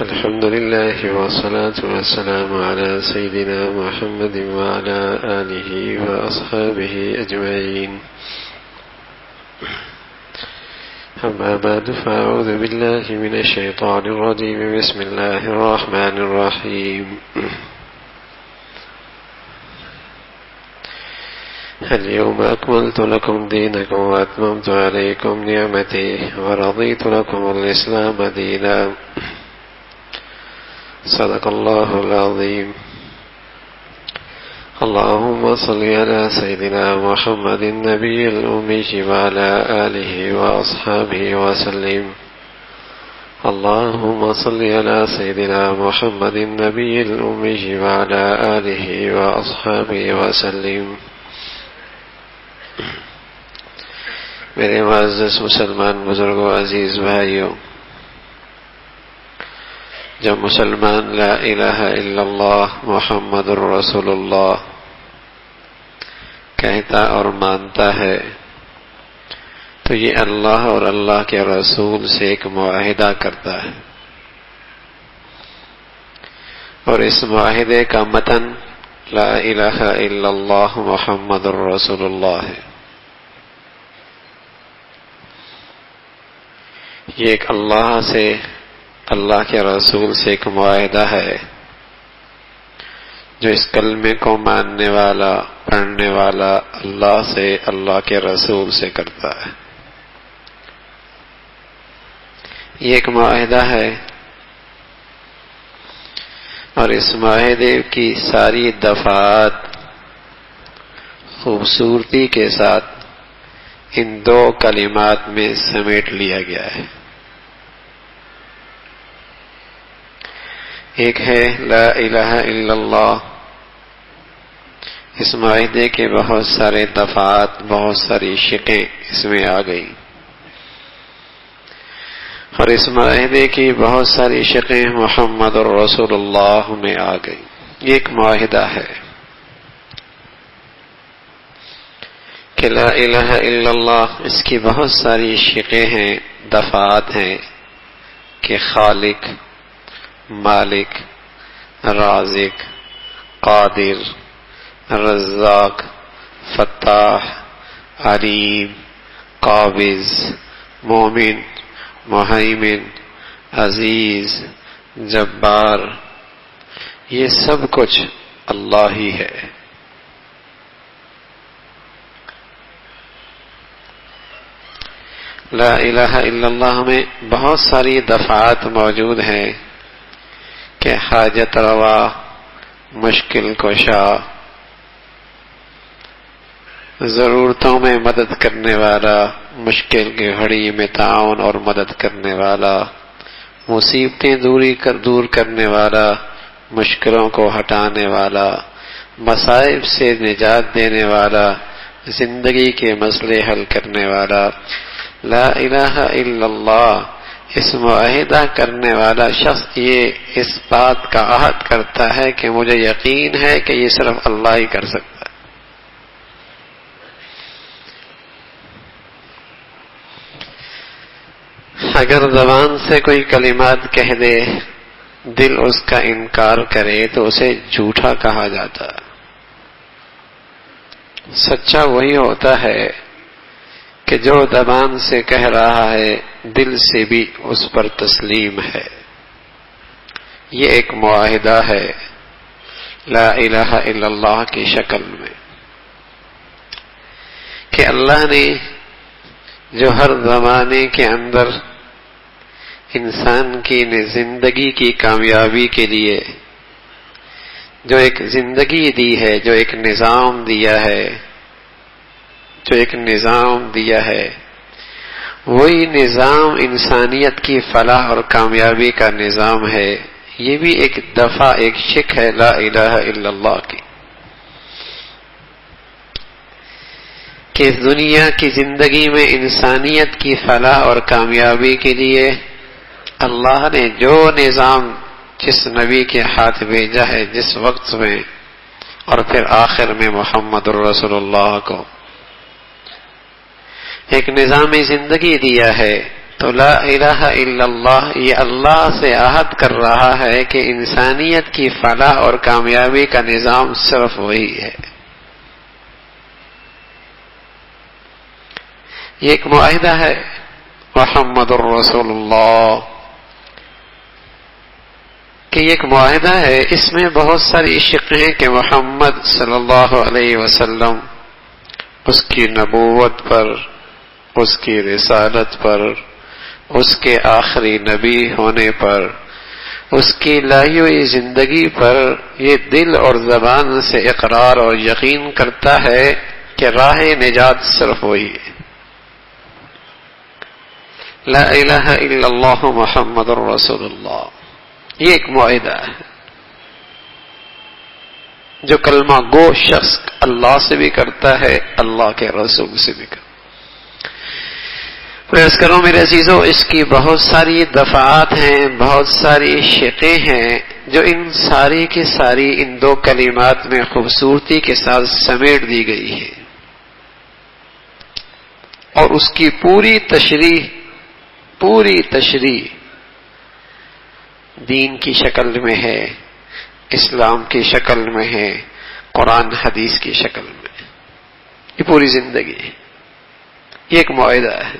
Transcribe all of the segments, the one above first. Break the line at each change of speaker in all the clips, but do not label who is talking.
الحمد لله والصلاة والسلام على سيدنا محمد وعلى آله وأصحابه أجمعين. أما بعد فأعوذ بالله من الشيطان الرجيم. بسم الله الرحمن الرحيم. اليوم أكملت لكم دينكم وأتممت عليكم نعمتي ورضيت لكم الإسلام دينا. صدق الله العظيم. اللهم صل على سيدنا محمد النبي الأمي وعلى آله وأصحابه وسلم. اللهم صل على سيدنا محمد النبي الأمي وعلى آله وأصحابه وسلم. میرے معزز مسلمان بزرگوں، عزیز بھائیوں، جب مسلمان لا الہ الا اللہ محمد الرسول اللہ کہتا اور مانتا ہے تو یہ اللہ اور اللہ کے رسول سے ایک معاہدہ کرتا ہے، اور اس معاہدے کا متن لا الہ الا اللہ محمد الرسول اللہ ہے۔ یہ ایک اللہ سے، اللہ کے رسول سے ایک معاہدہ ہے جو اس کلمے کو ماننے والا، پڑھنے والا اللہ سے، اللہ کے رسول سے کرتا ہے۔ یہ ایک معاہدہ ہے، اور اس معاہدے کی ساری دفعات خوبصورتی کے ساتھ ان دو کلمات میں سمیٹ لیا گیا ہے۔ ایک ہے لا الہ الا اللہ۔ اس معاہدے کے بہت سارے دفعات، بہت ساری شقیں اس میں آ گئی، اور اس معاہدے کی بہت ساری شقیں محمد الرسول اللہ میں آ گئی۔ یہ ایک معاہدہ ہے کہ لا الہ الا اللہ، اس کی بہت ساری شقیں ہیں، دفعات ہیں کہ خالق، مالک، رازق، قادر، رزاق، فتاح، علیم، قابض، مومن، مہیمن، عزیز، جبار، یہ سب کچھ اللہ ہی ہے۔ لا الہ الا اللہ میں بہت ساری دفعات موجود ہیں کہ حاجت روا، مشکل کشا، ضرورتوں میں مدد کرنے والا، مشکل کی گھڑی میں تعاون اور مدد کرنے والا، مصیبتیں دور کرنے والا، مشکلوں کو ہٹانے والا، مصائب سے نجات دینے والا، زندگی کے مسئلے حل کرنے والا۔ لا الہ الا اللہ، اس معاہدہ کرنے والا شخص یہ اس بات کا عہد کرتا ہے کہ مجھے یقین ہے کہ یہ صرف اللہ ہی کر سکتا ہے۔ اگر زبان سے کوئی کلمات کہہ دے، دل اس کا انکار کرے تو اسے جھوٹا کہا جاتا ہے۔ سچا وہی ہوتا ہے کہ جو زبان سے کہہ رہا ہے دل سے بھی اس پر تسلیم ہے۔ یہ ایک معاہدہ ہے لا الہ الا اللہ کی شکل میں کہ اللہ نے جو ہر زمانے کے اندر انسان کی زندگی کی کامیابی کے لیے جو ایک زندگی دی ہے، جو ایک نظام دیا ہے، وہی نظام انسانیت کی فلاح اور کامیابی کا نظام ہے۔ یہ بھی ایک دفعہ، ایک شق ہے لا الہ الا اللہ کی، کہ اس دنیا کی زندگی میں انسانیت کی فلاح اور کامیابی کے لیے اللہ نے جو نظام جس نبی کے ہاتھ بھیجا ہے، جس وقت میں، اور پھر آخر میں محمد الرسول اللہ کو ایک نظام زندگی دیا ہے، تو لا الہ الا اللہ یہ اللہ سے عہد کر رہا ہے کہ انسانیت کی فلاح اور کامیابی کا نظام صرف وہی ہے. یہ ایک معاہدہ ہے محمد الرسول اللہ کہ یہ ایک معاہدہ ہے. اس میں بہت ساری شقیں ہیں کہ محمد صلی اللہ علیہ وسلم اس کی نبوت پر، اس کی رسالت پر، اس کے آخری نبی ہونے پر، اس کی لائی ہوئی زندگی پر یہ دل اور زبان سے اقرار اور یقین کرتا ہے کہ راہ نجات صرف وہی ہے. لا الہ الا اللہ محمد الرسول اللہ یہ ایک معاہدہ ہے جو کلمہ گو شخص اللہ سے بھی کرتا ہے، اللہ کے رسول سے بھی کرتا ہے. عرض کروں میرے عزیزو، اس کی بہت ساری دفعات ہیں، بہت ساری شقیں ہیں جو ان ساری کی ساری ان دو کلمات میں خوبصورتی کے ساتھ سمیٹ دی گئی ہے، اور اس کی پوری تشریح دین کی شکل میں ہے، اسلام کی شکل میں ہے، قرآن حدیث کی شکل میں. یہ پوری زندگی ہے، یہ ایک معاہدہ ہے.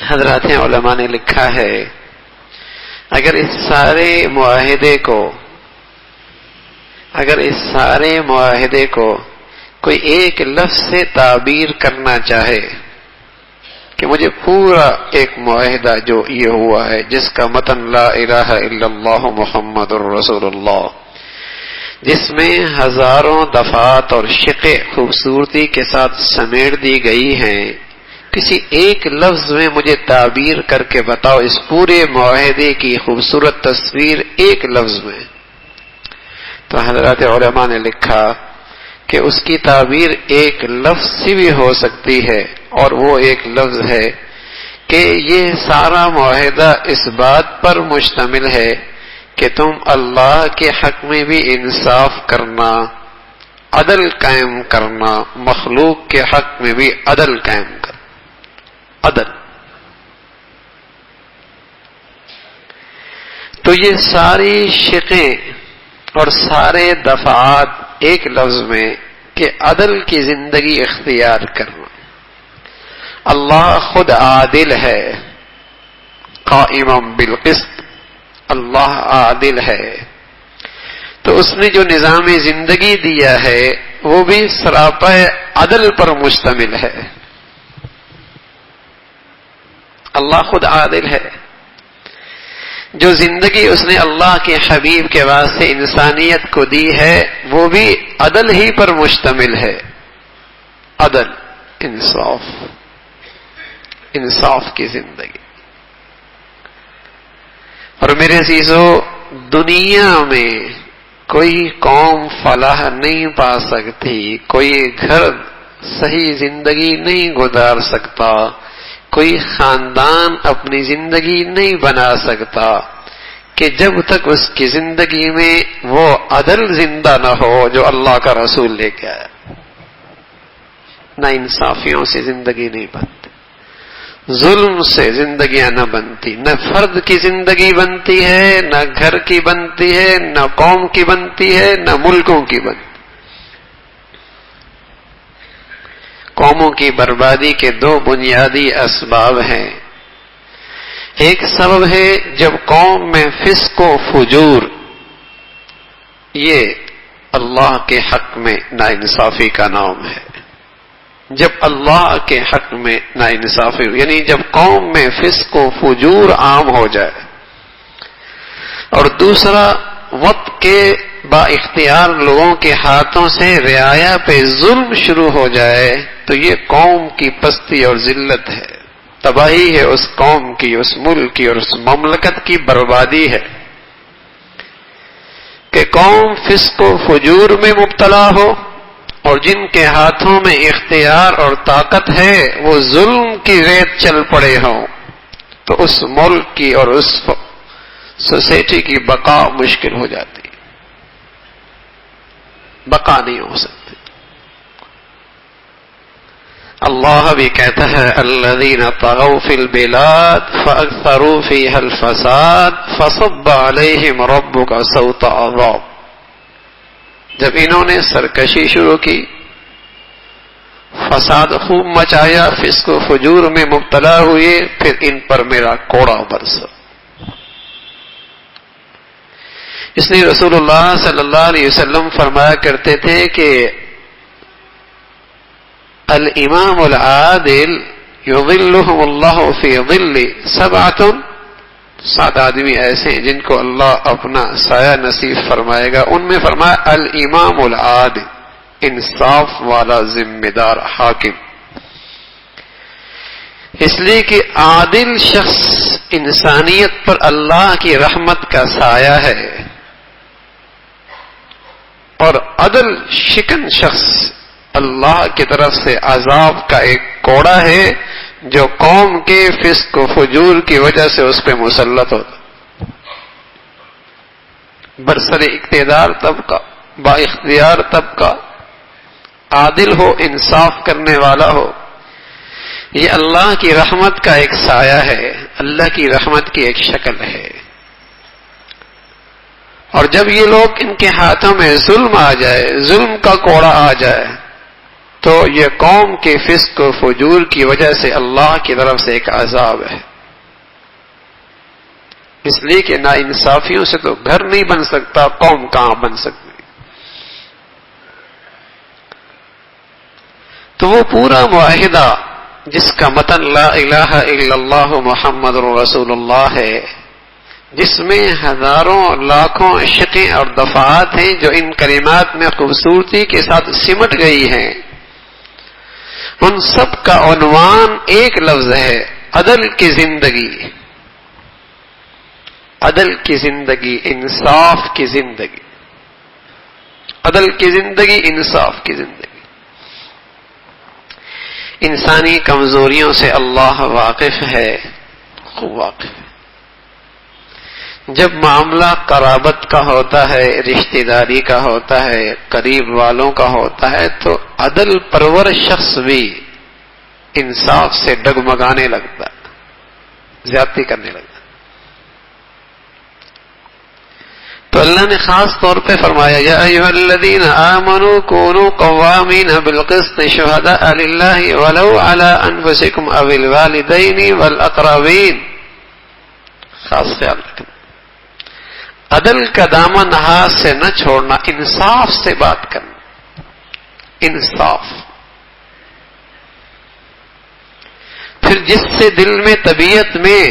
حضرات علماء نے لکھا ہے اگر اس سارے معاہدے کو کوئی ایک لفظ سے تعبیر کرنا چاہے کہ مجھے پورا ایک معاہدہ جو یہ ہوا ہے جس کا متن لا الہ الا اللہ محمد الرسول اللہ، جس میں ہزاروں دفعات اور شقیں خوبصورتی کے ساتھ سمیٹ دی گئی ہیں، کسی ایک لفظ میں مجھے تعبیر کر کے بتاؤ اس پورے معاہدے کی خوبصورت تصویر ایک لفظ میں. تو حضرات علماء نے لکھا کہ اس کی تعبیر ایک لفظ سے بھی ہو سکتی ہے، اور وہ ایک لفظ ہے کہ یہ سارا معاہدہ اس بات پر مشتمل ہے کہ تم اللہ کے حق میں بھی انصاف کرنا، عدل قائم کرنا، مخلوق کے حق میں بھی عدل قائم کرنا. عدل. تو یہ ساری شقیں اور سارے دفعات ایک لفظ میں کہ عدل کی زندگی اختیار کرنا. اللہ خود عادل ہے، قائما بالقسط، اللہ عادل ہے. تو اس نے جو نظام زندگی دیا ہے وہ بھی سراپا عدل پر مشتمل ہے. اللہ خود عادل ہے. جو زندگی اس نے اللہ کے حبیب کے واسطے انسانیت کو دی ہے وہ بھی عدل ہی پر مشتمل ہے. عدل، انصاف کی زندگی. اور میرے عزیزو، دنیا میں کوئی قوم فلاح نہیں پا سکتی، کوئی گھر صحیح زندگی نہیں گزار سکتا، کوئی خاندان اپنی زندگی نہیں بنا سکتا کہ جب تک اس کی زندگی میں وہ عدل زندہ نہ ہو جو اللہ کا رسول لے کے آیا. نہ انصافیوں سے زندگی نہیں بنتی، ظلم سے زندگیاں نہ بنتی، نہ فرد کی زندگی بنتی ہے، نہ گھر کی بنتی ہے، نہ قوم کی بنتی ہے، نہ ملکوں کی بنتی. قوموں کی بربادی کے دو بنیادی اسباب ہیں. ایک سبب ہے جب قوم میں فسق و فجور، یہ اللہ کے حق میں ناانصافی کا نام ہے. جب اللہ کے حق میں ناانصافی، یعنی جب قوم میں فسق و فجور عام ہو جائے. اور دوسرا، وقت کے با اختیار لوگوں کے ہاتھوں سے رعایا پہ ظلم شروع ہو جائے تو یہ قوم کی پستی اور ذلت ہے، تباہی ہے اس قوم کی، اس ملک کی اور اس مملکت کی بربادی ہے کہ قوم فسق و فجور میں مبتلا ہو، اور جن کے ہاتھوں میں اختیار اور طاقت ہے وہ ظلم کی ریت چل پڑے ہوں، تو اس ملک کی اور اس سوسائٹی کی بقا مشکل ہو جاتی، بقا نہیں ہو سکتی. اللہ بھی کہتا ہے الذین طغوا فی البلاد فاکثروا فیہا الفساد فصب علیہم ربک سوط عذاب. جب انہوں نے سرکشی شروع کی، فساد خوب مچایا، فسق و فجور میں مبتلا ہوئے، پھر ان پر میرا کوڑا برسا. اس لیے رسول اللہ صلی اللہ علیہ وسلم فرمایا کرتے تھے کہ الامام العادل یظلهم اللہ فی ظل سبعۃ، 7 آدمی ایسے ہیں جن کو اللہ اپنا سایہ نصیب فرمائے گا. ان میں فرمایا الامام العادل، انصاف والا ذمہ دار حاکم. اس لیے کہ عادل شخص انسانیت پر اللہ کی رحمت کا سایہ ہے، اور عدل شکن شخص اللہ کی طرف سے عذاب کا ایک کوڑا ہے جو قوم کے فسق و فجور کی وجہ سے اس پہ مسلط ہوتا. برسر اقتدار طبقہ، با اختیار طبقہ عادل ہو، انصاف کرنے والا ہو، یہ اللہ کی رحمت کا ایک سایہ ہے، اللہ کی رحمت کی ایک شکل ہے. اور جب یہ لوگ ان کے ہاتھوں میں ظلم آ جائے، ظلم کا کوڑا آ جائے، تو یہ قوم کے فسق و فجور کی وجہ سے اللہ کی طرف سے ایک عذاب ہے. اس لیے کہ ناانصافیوں سے تو گھر نہیں بن سکتا، قوم کہاں بن سکتی. تو وہ پورا معاہدہ جس کا متن لا الہ الا اللہ محمد رسول اللہ ہے، جس میں ہزاروں لاکھوں عشقیں اور دفعات ہیں جو ان کلمات میں خوبصورتی کے ساتھ سمٹ گئی ہیں، ان سب کا عنوان ایک لفظ ہے، عدل کی زندگی. عدل کی زندگی، انصاف کی زندگی. عدل کی زندگی، انصاف کی زندگی. انسانی کمزوریوں سے اللہ واقف ہے، خوب واقف ہے. جب معاملہ قرابت کا ہوتا ہے، رشتہ داری کا ہوتا ہے، قریب والوں کا ہوتا ہے، تو عدل پرور شخص بھی انصاف سے ڈگمگانے لگتا ہے، زیادتی کرنے لگتا ہے. تو اللہ نے خاص طور پہ فرمایا یا ایھا الذین آمنوا کونوا قوامین بالقسط شہداء للہ ولو علی انفسکم او الوالدین والاقربین. خاص خیال رکھنا، عدل کا دامن ہاتھ سے نہ چھوڑنا، انصاف سے بات کرنا. انصاف پھر جس سے دل میں، طبیعت میں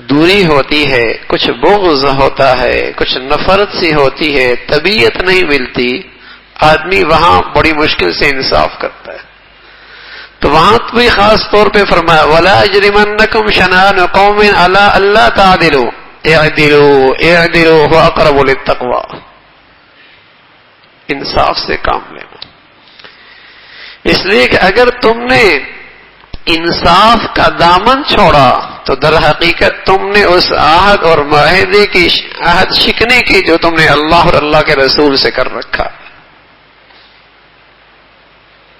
دوری ہوتی ہے، کچھ بغض ہوتا ہے، کچھ نفرت سی ہوتی ہے، طبیعت نہیں ملتی، آدمی وہاں بڑی مشکل سے انصاف کرتا ہے. تو وہاں بھی خاص طور پہ فرمایا وَلَا يَجْرِمَنَّكُمْ شَنَآنُ قَوْمٍ عَلَىٰ أَلَّا تَعْدِلُوا اعدلوا هو اقرب للتقوى. انصاف سے کام لینا. اس لیے کہ اگر تم نے انصاف کا دامن چھوڑا تو در حقیقت تم نے اس عہد اور معاہدے کی عہد شکنے کی جو تم نے اللہ اور اللہ کے رسول سے کر رکھا،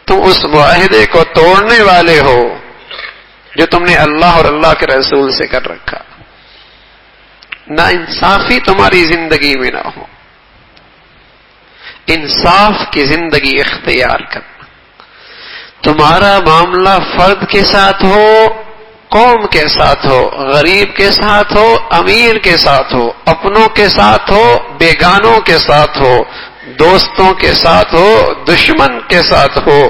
تم اس معاہدے کو توڑنے والے ہو جو تم نے اللہ اور اللہ کے رسول سے کر رکھا. نا انصافی تمہاری زندگی میں نہ ہو، انصاف کی زندگی اختیار کرنا. تمہارا معاملہ فرد کے ساتھ ہو، قوم کے ساتھ ہو، غریب کے ساتھ ہو، امیر کے ساتھ ہو، اپنوں کے ساتھ ہو، بیگانوں کے ساتھ ہو، دوستوں کے ساتھ ہو، دشمن کے ساتھ ہو،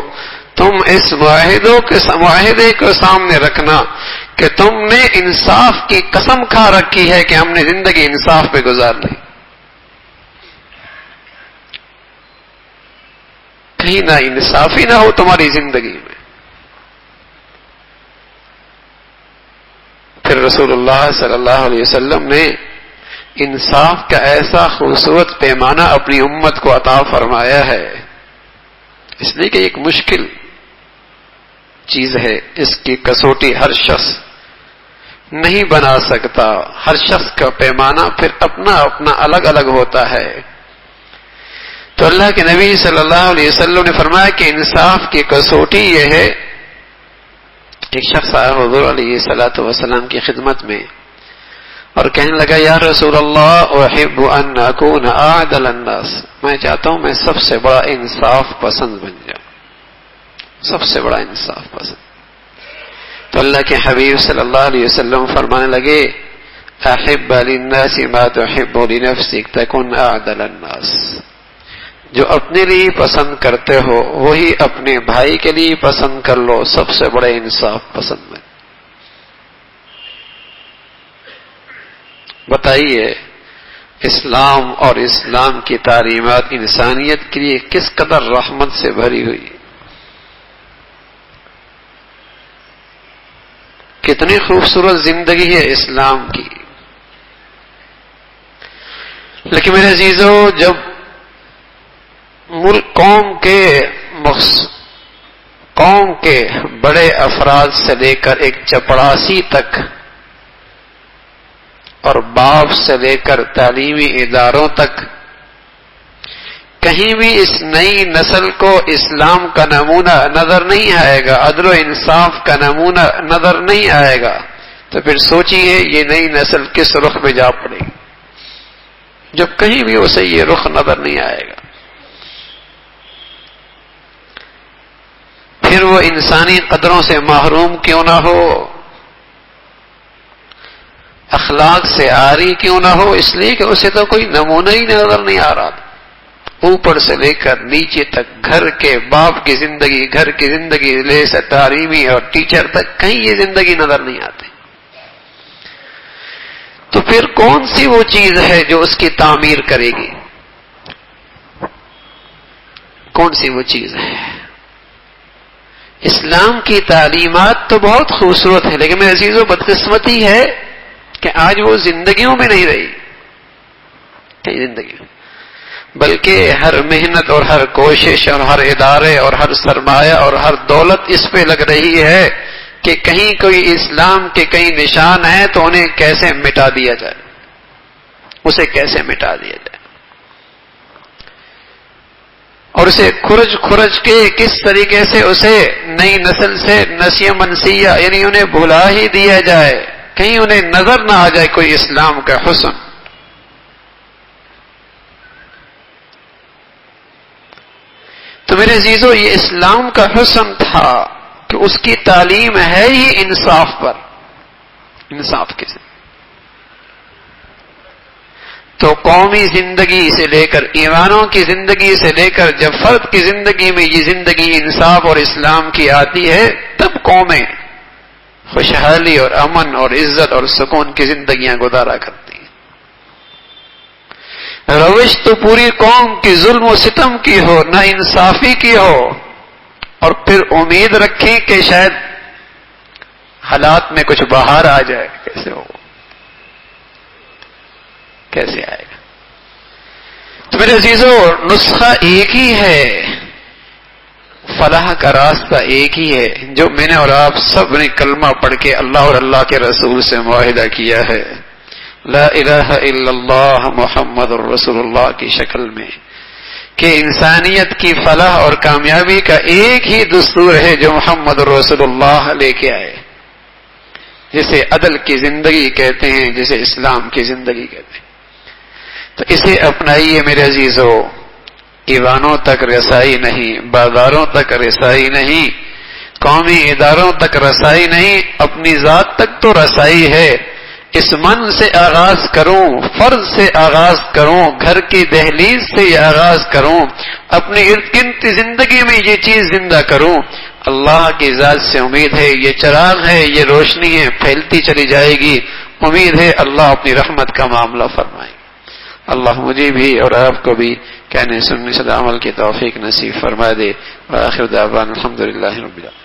تم اس معاہدے کو سامنے رکھنا کہ تم نے انصاف کی قسم کھا رکھی ہے کہ ہم نے زندگی انصاف پہ گزارنی. کہیں نہ انصافی نہ ہو تمہاری زندگی میں. پھر رسول اللہ صلی اللہ علیہ وسلم نے انصاف کا ایسا خوبصورت پیمانہ اپنی امت کو عطا فرمایا ہے، اس لیے کہ ایک مشکل چیز ہے، اس کی کسوٹی ہر شخص نہیں بنا سکتا. ہر شخص کا پیمانہ پھر اپنا اپنا الگ الگ ہوتا ہے. تو اللہ کے نبی صلی اللہ علیہ وسلم نے فرمایا کہ انصاف کی کسوٹی یہ ہے. ایک شخص آیا حضور علیہ الصلوۃ والسلام کی خدمت میں اور کہنے لگا یا رسول اللہ احب ان اکون اعدل الناس، میں چاہتا ہوں میں سب سے بڑا انصاف پسند بن جاؤں، سب سے بڑا انصاف پسند. تو اللہ کے حبیب صلی اللہ علیہ وسلم فرمانے لگے احب للناس ما تحب لنفسك تكن اعدل الناس، جو اپنے لیے پسند کرتے ہو وہی اپنے بھائی کے لیے پسند کر لو، سب سے بڑے انصاف پسند بن. بتائیے اسلام اور اسلام کی تعلیمات انسانیت کے لیے کس قدر رحمت سے بھری ہوئی، کتنی خوبصورت زندگی ہے اسلام کی. لیکن میرے عزیزو، جب ملک قوم کے بڑے افراد سے لے کر ایک چپڑاسی تک اور باپ سے لے کر تعلیمی اداروں تک کہیں بھی اس نئی نسل کو اسلام کا نمونہ نظر نہیں آئے گا، عدل و انصاف کا نمونہ نظر نہیں آئے گا، تو پھر سوچیے یہ نئی نسل کس رخ میں جا پڑے گی جب کہیں بھی اسے یہ رخ نظر نہیں آئے گا. پھر وہ انسانی قدروں سے محروم کیوں نہ ہو، اخلاق سے عاری کیوں نہ ہو، اس لیے کہ اسے تو کوئی نمونہ ہی نظر نہیں آ رہا تھا. اوپر سے لے کر نیچے تک، گھر کے باپ کی زندگی، گھر کی زندگی لے سے تعلیمی اور ٹیچر تک کہیں یہ زندگی نظر نہیں آتی. تو پھر کون سی وہ چیز ہے جو اس کی تعمیر کرے گی؟ کون سی وہ چیز ہے؟ اسلام کی تعلیمات تو بہت خوبصورت ہے، لیکن میرے عزیزو بدقسمتی ہے کہ آج وہ زندگیوں میں نہیں رہی، کئی زندگی میں، بلکہ ہر محنت اور ہر کوشش اور ہر ادارے اور ہر سرمایہ اور ہر دولت اس پہ لگ رہی ہے کہ کہیں کوئی اسلام کے کئی نشان ہیں تو انہیں کیسے مٹا دیا جائے، اسے کیسے مٹا دیا جائے، اور اسے کھرج کے کس طریقے سے اسے نئی نسل سے نسیہ منسیہ یعنی انہیں بھلا ہی دیا جائے، کہیں انہیں نظر نہ آ جائے کوئی اسلام کا حسن. تو میرے عزیزو یہ اسلام کا حسن تھا کہ اس کی تعلیم ہے ہی انصاف پر، انصاف کے سے. تو قومی زندگی سے لے کر ایوانوں کی زندگی سے لے کر جب فرد کی زندگی میں یہ زندگی انصاف اور اسلام کی آتی ہے تب قومیں خوشحالی اور امن اور عزت اور سکون کی زندگیاں گزارا کرتی ہیں. روش تو پوری قوم کی ظلم و ستم کی ہو، نہ انصافی کی ہو، اور پھر امید رکھیں کہ شاید حالات میں کچھ بہار آ جائے. کیسے ہو، کیسے آئے گا؟ تو میرے عزیزو نسخہ ایک ہی ہے، فلاح کا راستہ ایک ہی ہے جو میں نے اور آپ سب نے کلمہ پڑھ کے اللہ اور اللہ کے رسول سے معاہدہ کیا ہے، لا الہ الا اللہ محمد الرسول اللہ کی شکل میں، کہ انسانیت کی فلاح اور کامیابی کا ایک ہی دستور ہے جو محمد الرسول اللہ لے کے آئے، جسے عدل کی زندگی کہتے ہیں، جسے اسلام کی زندگی کہتے ہیں. تو اسے اپنائیے میرے عزیزو. ایوانوں تک رسائی نہیں، بازاروں تک رسائی نہیں، قومی اداروں تک رسائی نہیں، اپنی ذات تک تو رسائی ہے. اس من سے آغاز کروں، فرض سے آغاز کروں، گھر کی دہلیز سے یہ آغاز کروں، اپنی ارد گرد کی زندگی میں یہ چیز زندہ کروں. اللہ کی ذات سے امید ہے، یہ چراغ ہے، یہ روشنی ہے، پھیلتی چلی جائے گی. امید ہے اللہ اپنی رحمت کا معاملہ فرمائے. اللہ مجھے بھی اور آپ کو بھی کہنے سننے سے عمل کی توفیق نصیب فرما دے. وآخر دعوانا الحمدللہ رب العالمین.